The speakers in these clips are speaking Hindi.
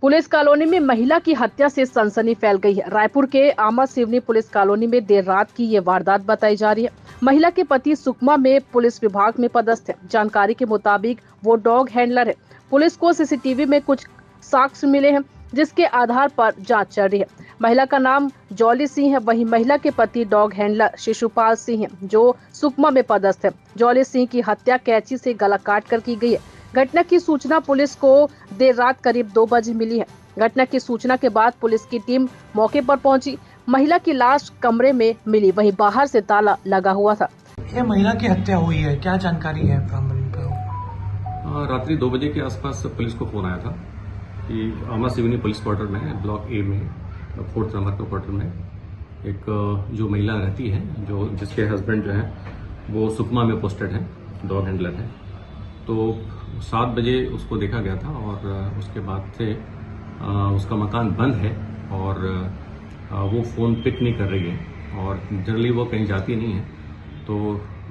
पुलिस कॉलोनी में महिला की हत्या से सनसनी फैल गई है। रायपुर के आमा सिवनी पुलिस कॉलोनी में देर रात की ये वारदात बताई जा रही है। महिला के पति सुकमा में पुलिस विभाग में पदस्थ है। जानकारी के मुताबिक वो डॉग हैंडलर है। पुलिस को सीसीटीवी में कुछ साक्ष्य मिले हैं, जिसके आधार पर जांच चल रही है। महिला का नाम जॉली सिंह है। वहीं महिला के पति डॉग हैंडलर शिशुपाल सिंह है, जो सुकमा में पदस्थ है। जॉली सिंह की हत्या कैंची से गला काट कर की गई है। घटना की सूचना पुलिस को देर रात करीब 2 बजे मिली है। घटना की सूचना के बाद पुलिस की टीम मौके पर पहुंची। महिला की लाश कमरे में मिली, वहीं बाहर से ताला लगा हुआ था। ये महिला की हत्या हुई है, क्या जानकारी है? रात्रि 2 बजे के आसपास पुलिस को फोन आया था कि आमा सिवनी पुलिस क्वार्टर में ब्लॉक ए में 4th नंबर के क्वार्टर में एक जो महिला रहती है, जो जिसके हस्बैंड जो है वो सुकमा में पोस्टेड है, डॉग हैंडलर है। तो 7 बजे उसको देखा गया था और उसके बाद से उसका मकान बंद है और वो फ़ोन पिक नहीं कर रही है और जनरली वो कहीं जाती नहीं है। तो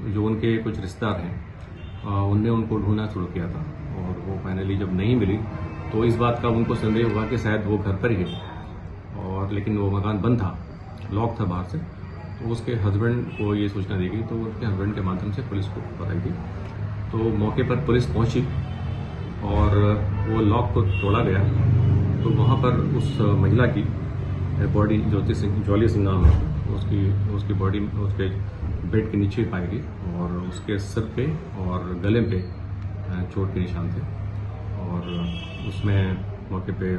जो उनके कुछ रिश्तेदार हैं उनने उनको ढूंढना शुरू किया था और वो फाइनली जब नहीं मिली तो इस बात का उनको संदेह हुआ कि शायद वो घर पर ही है, और लेकिन वो मकान बंद था, लॉक था बाहर से। तो उसके हस्बैंड को ये सूचना दी गई, तो उसके हस्बैंड के माध्यम से पुलिस को बताई गई। तो मौके पर पुलिस पहुंची और वो लॉक को तोड़ा गया। तो वहाँ पर उस महिला की बॉडी जॉली सिंह नाम है, उसकी बॉडी उसके बेड के नीचे पाई गई और उसके सिर पे और गले पे चोट के निशान थे। और उसमें मौके पे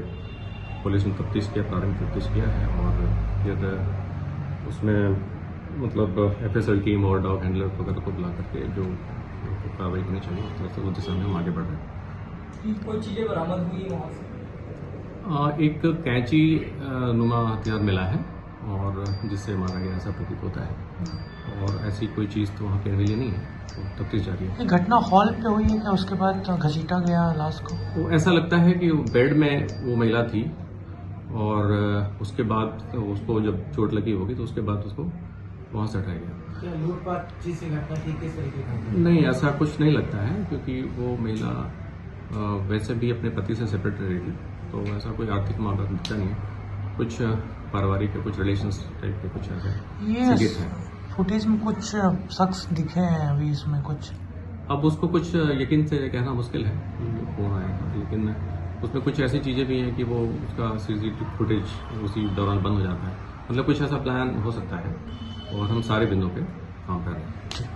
पुलिस ने तफ्तीश किया, प्रारंभिक तफ्तीश किया है और फिर उसमें मतलब FSL टीम और डॉग हैंडलर वगैरह को बुला करके जो कार्रवाई करनी चाहिए उस तरह से वो दिशा में हम आगे बढ़ रहे हैं। कोई चीजें बरामद हुई वहाँ से? एक कैंची नुमा हथियार मिला है और जिससे मारा गया ऐसा प्रतीत होता है, और ऐसी कोई चीज़ तो वहाँ पे मिली नहीं है, तो तफ्तीश जारी है। घटना हॉल पे हुई है क्या? उसके बाद घसीटा गया लाश को? तो ऐसा लगता है कि बेड में वो महिला थी और उसके बाद उसको जब चोट लगी होगी तो उसके बाद उसको वहाँ से हटाया गया। क्या लूटपाट चीज से घटना थी, किस तरीके की? नहीं, ऐसा कुछ नहीं लगता है, क्योंकि वो महिला वैसे भी अपने पति से सेपरेट रही थी, तो ऐसा कोई आर्थिक मामला दिखता नहीं है। कुछ पारिवारिक के कुछ रिलेशंस टाइप के कुछ ऐसे ये फुटेज में कुछ शख्स दिखे हैं अभी इसमें कुछ? अब उसको कुछ यकीन से कहना मुश्किल है कौन आएगा, लेकिन उसमें कुछ ऐसी चीज़ें भी हैं कि वो उसका CCTV फुटेज उसी दौरान बंद हो जाता है। मतलब कुछ ऐसा प्लान हो सकता है और हम सारे बिंदुओं पे काम कर रहे हैं।